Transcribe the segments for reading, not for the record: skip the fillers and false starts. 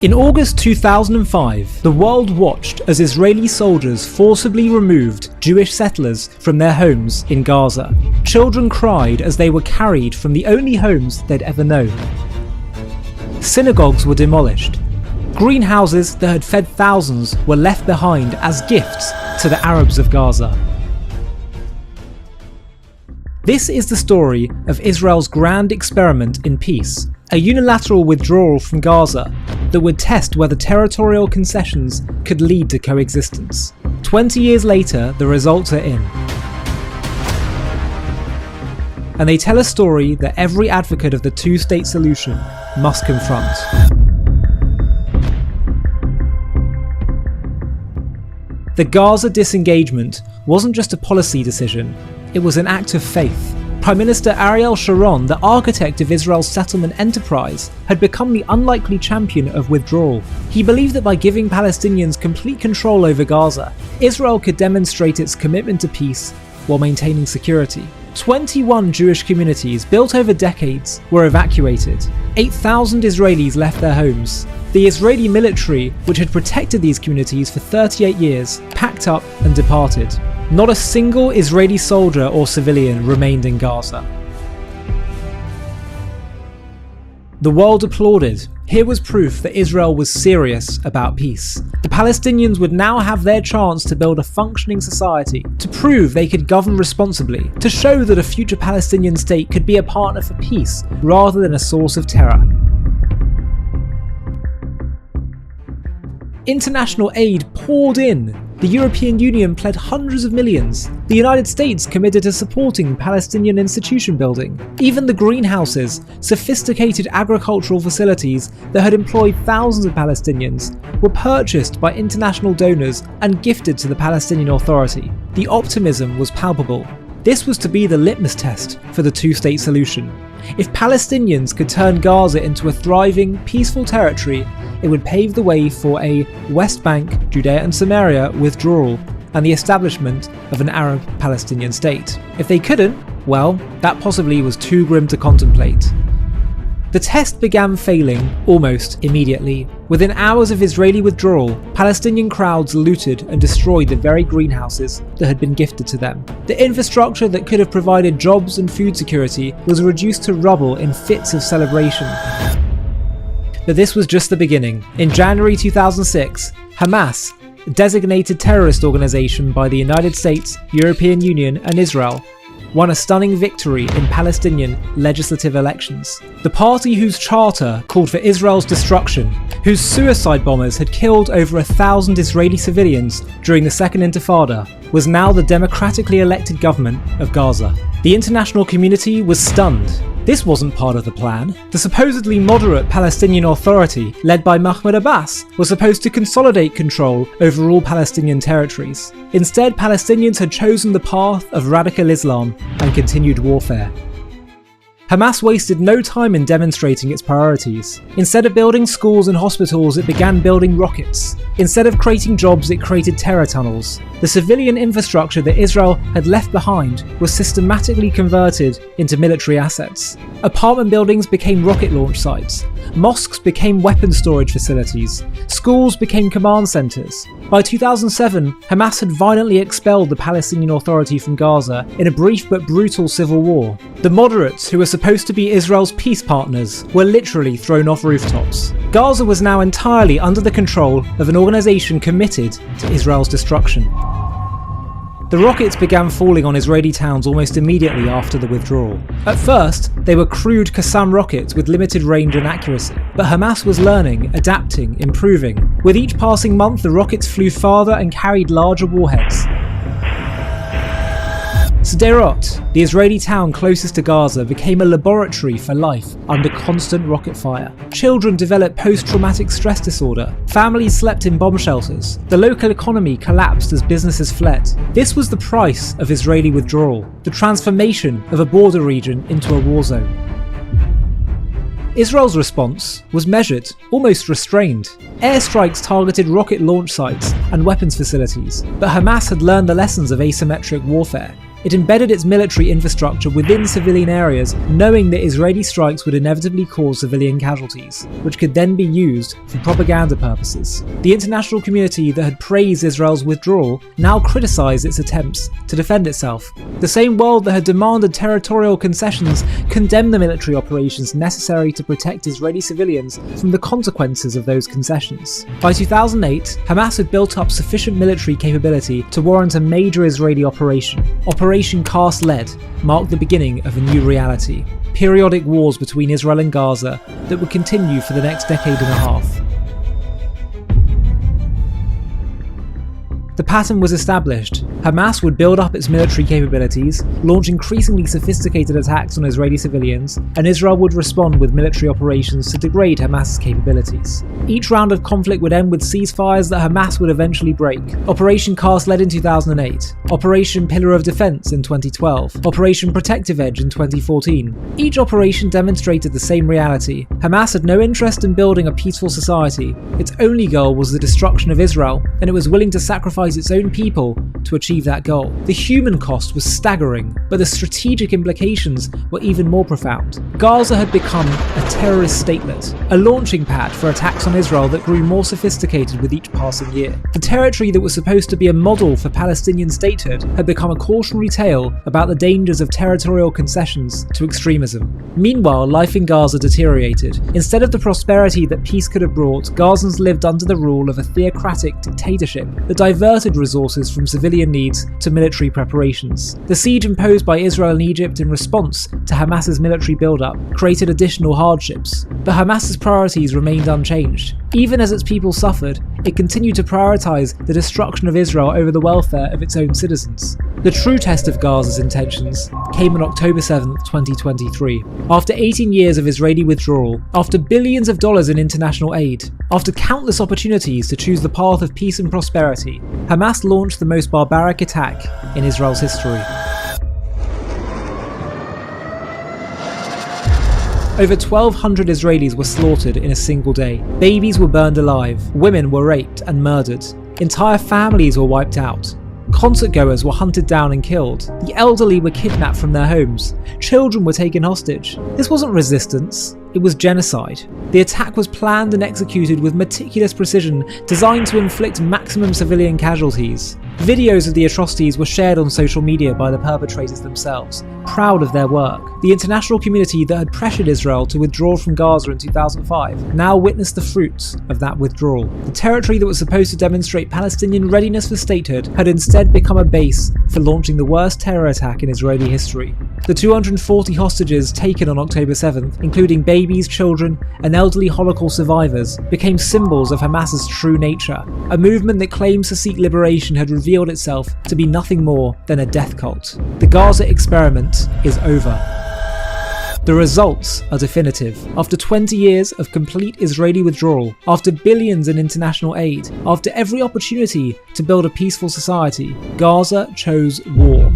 In August 2005, the world watched as Israeli soldiers forcibly removed Jewish settlers from their homes in Gaza. Children cried as they were carried from the only homes they'd ever known. Synagogues were demolished. Greenhouses that had fed thousands were left behind as gifts to the Arabs of Gaza. This is the story of Israel's grand experiment in peace, a unilateral withdrawal from Gaza that would test whether territorial concessions could lead to coexistence. 20 years later, the results are in. And they tell a story that every advocate of the two-state solution must confront. The Gaza disengagement wasn't just a policy decision, it was an act of faith. Prime Minister Ariel Sharon, the architect of Israel's settlement enterprise, had become the unlikely champion of withdrawal. He believed that by giving Palestinians complete control over Gaza, Israel could demonstrate its commitment to peace while maintaining security. 21 Jewish communities, built over decades, were evacuated. 8,000 Israelis left their homes. The Israeli military, which had protected these communities for 38 years, packed up and departed. Not a single Israeli soldier or civilian remained in Gaza. The world applauded. Here was proof that Israel was serious about peace. The Palestinians would now have their chance to build a functioning society, to prove they could govern responsibly, to show that a future Palestinian state could be a partner for peace rather than a source of terror. International aid poured in. The European Union pledged hundreds of millions. The United States committed to supporting Palestinian institution building. Even the greenhouses, sophisticated agricultural facilities that had employed thousands of Palestinians, were purchased by international donors and gifted to the Palestinian Authority. The optimism was palpable. This was to be the litmus test for the two-state solution. If Palestinians could turn Gaza into a thriving, peaceful territory, it would pave the way for a West Bank, Judea and Samaria withdrawal and the establishment of an Arab-Palestinian state. If they couldn't, well, that possibly was too grim to contemplate. The test began failing almost immediately. Within hours of Israeli withdrawal, Palestinian crowds looted and destroyed the very greenhouses that had been gifted to them. The infrastructure that could have provided jobs and food security was reduced to rubble in fits of celebration. But this was just the beginning. In January 2006, Hamas, a designated terrorist organisation by the United States, European Union and Israel, won a stunning victory in Palestinian legislative elections. The party whose charter called for Israel's destruction, whose suicide bombers had killed over 1,000 Israeli civilians during the Second Intifada, was now the democratically elected government of Gaza. The international community was stunned. This wasn't part of the plan. The supposedly moderate Palestinian Authority, led by Mahmoud Abbas, was supposed to consolidate control over all Palestinian territories. Instead, Palestinians had chosen the path of radical Islam and continued warfare. Hamas wasted no time in demonstrating its priorities. Instead of building schools and hospitals, it began building rockets. Instead of creating jobs, it created terror tunnels. The civilian infrastructure that Israel had left behind was systematically converted into military assets. Apartment buildings became rocket launch sites. Mosques became weapons storage facilities. Schools became command centres. By 2007, Hamas had violently expelled the Palestinian Authority from Gaza in a brief but brutal civil war. The moderates, who were supposed to be Israel's peace partners, were literally thrown off rooftops. Gaza was now entirely under the control of an organisation committed to Israel's destruction. The rockets began falling on Israeli towns almost immediately after the withdrawal. At first, they were crude Qassam rockets with limited range and accuracy, but Hamas was learning, adapting, improving. With each passing month, the rockets flew farther and carried larger warheads. Sderot, the Israeli town closest to Gaza, became a laboratory for life under constant rocket fire. Children developed post-traumatic stress disorder. Families slept in bomb shelters. The local economy collapsed as businesses fled. This was the price of Israeli withdrawal, the transformation of a border region into a war zone. Israel's response was measured, almost restrained. Airstrikes targeted rocket launch sites and weapons facilities, but Hamas had learned the lessons of asymmetric warfare. It embedded its military infrastructure within civilian areas, knowing that Israeli strikes would inevitably cause civilian casualties, which could then be used for propaganda purposes. The international community that had praised Israel's withdrawal now criticised its attempts to defend itself. The same world that had demanded territorial concessions condemned the military operations necessary to protect Israeli civilians from the consequences of those concessions. By 2008, Hamas had built up sufficient military capability to warrant a major Israeli operation. Operation Cast Lead marked the beginning of a new reality: periodic wars between Israel and Gaza that would continue for the next decade and a half. The pattern was established. Hamas would build up its military capabilities, launch increasingly sophisticated attacks on Israeli civilians, and Israel would respond with military operations to degrade Hamas's capabilities. Each round of conflict would end with ceasefires that Hamas would eventually break. Operation Cast Lead in 2008, Operation Pillar of Defense in 2012, Operation Protective Edge in 2014. Each operation demonstrated the same reality. Hamas had no interest in building a peaceful society. Its only goal was the destruction of Israel, and it was willing to sacrifice its own people to achieve that goal. The human cost was staggering, but the strategic implications were even more profound. Gaza had become a terrorist statelet, a launching pad for attacks on Israel that grew more sophisticated with each passing year. The territory that was supposed to be a model for Palestinian statehood had become a cautionary tale about the dangers of territorial concessions to extremism. Meanwhile, life in Gaza deteriorated. Instead of the prosperity that peace could have brought, Gazans lived under the rule of a theocratic dictatorship that diverted resources from civilian needs to military preparations. The siege imposed by Israel and Egypt in response to Hamas's military build-up created additional hardships, but Hamas's priorities remained unchanged. Even as its people suffered, it continued to prioritize the destruction of Israel over the welfare of its own citizens. The true test of Gaza's intentions came on October 7, 2023. After 18 years of Israeli withdrawal, after billions of dollars in international aid, after countless opportunities to choose the path of peace and prosperity, Hamas launched the most barbaric attack in Israel's history. Over 1,200 Israelis were slaughtered in a single day. Babies were burned alive, women were raped and murdered, entire families were wiped out. Concert goers were hunted down and killed. The elderly were kidnapped from their homes. Children were taken hostage. This wasn't resistance, it was genocide. The attack was planned and executed with meticulous precision, designed to inflict maximum civilian casualties. Videos of the atrocities were shared on social media by the perpetrators themselves, proud of their work. The international community that had pressured Israel to withdraw from Gaza in 2005 now witnessed the fruits of that withdrawal. The territory that was supposed to demonstrate Palestinian readiness for statehood had instead become a base for launching the worst terror attack in Israeli history. The 240 hostages taken on October 7th, including babies, children, and elderly Holocaust survivors, became symbols of Hamas's true nature. A movement that claims to seek liberation had revealed itself to be nothing more than a death cult. The Gaza experiment is over. The results are definitive. After 20 years of complete Israeli withdrawal, after billions in international aid, after every opportunity to build a peaceful society, Gaza chose war.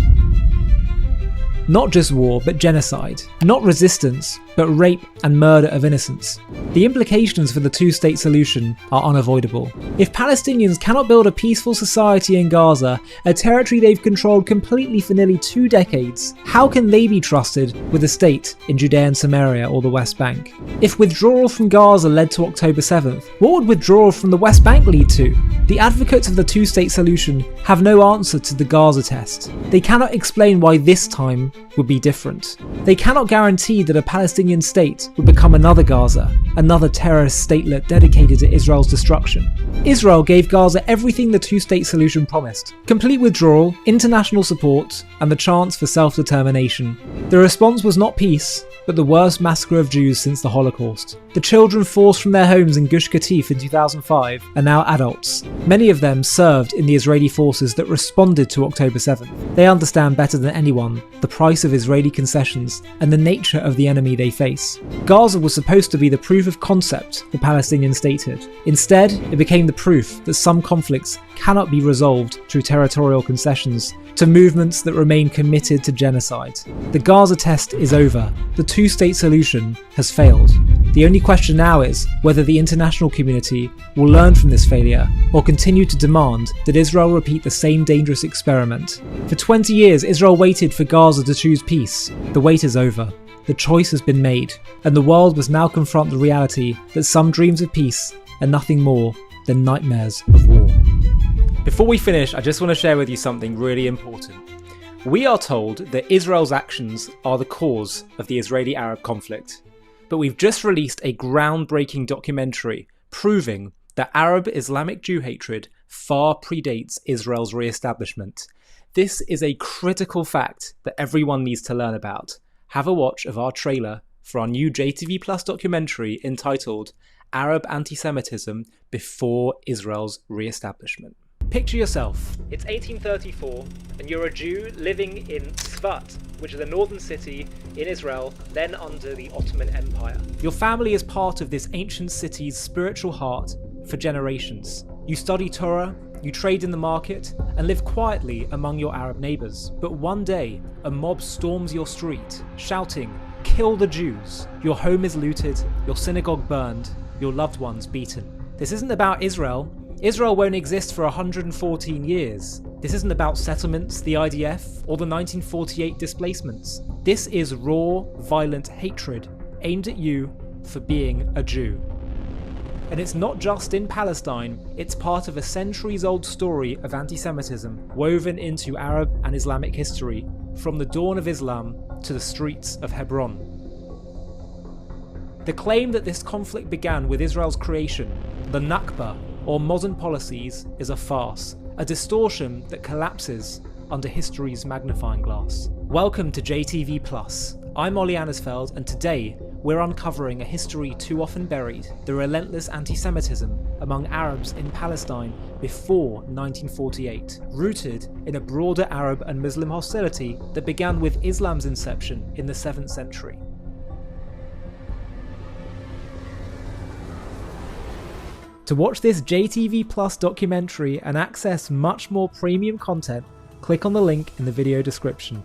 Not just war, but genocide. Not resistance, but rape and murder of innocents. The implications for the two-state solution are unavoidable. If Palestinians cannot build a peaceful society in Gaza, a territory they've controlled completely for nearly 2 decades, how can they be trusted with a state in Judea and Samaria or the West Bank? If withdrawal from Gaza led to October 7th, what would withdrawal from the West Bank lead to? The advocates of the two-state solution have no answer to the Gaza test. They cannot explain why this time would be different. They cannot guarantee that a Palestinian state would become another Gaza, another terrorist statelet dedicated to Israel's destruction. Israel gave Gaza everything the two-state solution promised: complete withdrawal, international support, and the chance for self-determination. The response was not peace, but the worst massacre of Jews since the Holocaust. The children forced from their homes in Gush Katif in 2005 are now adults. Many of them served in the Israeli forces that responded to October 7th. They understand better than anyone the price of Israeli concessions and the nature of the enemy they face. Gaza was supposed to be the proof of concept for Palestinian statehood. Instead, it became the proof that some conflicts cannot be resolved through territorial concessions to movements that remain committed to genocide. The Gaza test is over. The two-state solution has failed. The only question now is whether the international community will learn from this failure or continue to demand that Israel repeat the same dangerous experiment. For 20 years, Israel waited for Gaza to choose peace. The wait is over. The choice has been made, and the world must now confront the reality that some dreams of peace are nothing more than nightmares of war. Before we finish, I just want to share with you something really important. We are told that Israel's actions are the cause of the Israeli-Arab conflict. But we've just released a groundbreaking documentary proving that Arab Islamic Jew hatred far predates Israel's re-establishment. This is a critical fact that everyone needs to learn about. Have a watch of our trailer for our new JTV Plus documentary entitled Arab Anti-Semitism Before Israel's Re-Establishment. Picture yourself, it's 1834 and you're a Jew living in Tzfat, which is a northern city in Israel, then under the Ottoman Empire. Your family is part of this ancient city's spiritual heart for generations. You study Torah, you trade in the market, and live quietly among your Arab neighbours. But one day, a mob storms your street, shouting, "Kill the Jews!" Your home is looted, your synagogue burned, your loved ones beaten. This isn't about Israel. Israel won't exist for 114 years. This isn't about settlements, the IDF, or the 1948 displacements. This is raw, violent hatred aimed at you for being a Jew. And it's not just in Palestine, it's part of a centuries-old story of anti-Semitism woven into Arab and Islamic history, from the dawn of Islam to the streets of Hebron. The claim that this conflict began with Israel's creation, the Nakba, or modern policies, is a farce, a distortion that collapses under history's magnifying glass. Welcome to JTV Plus. I'm Ollie Annisfeld, and today we're uncovering a history too often buried, the relentless anti-Semitism among Arabs in Palestine before 1948, rooted in a broader Arab and Muslim hostility that began with Islam's inception in the 7th century. To watch this JTV Plus documentary and access much more premium content, click on the link in the video description.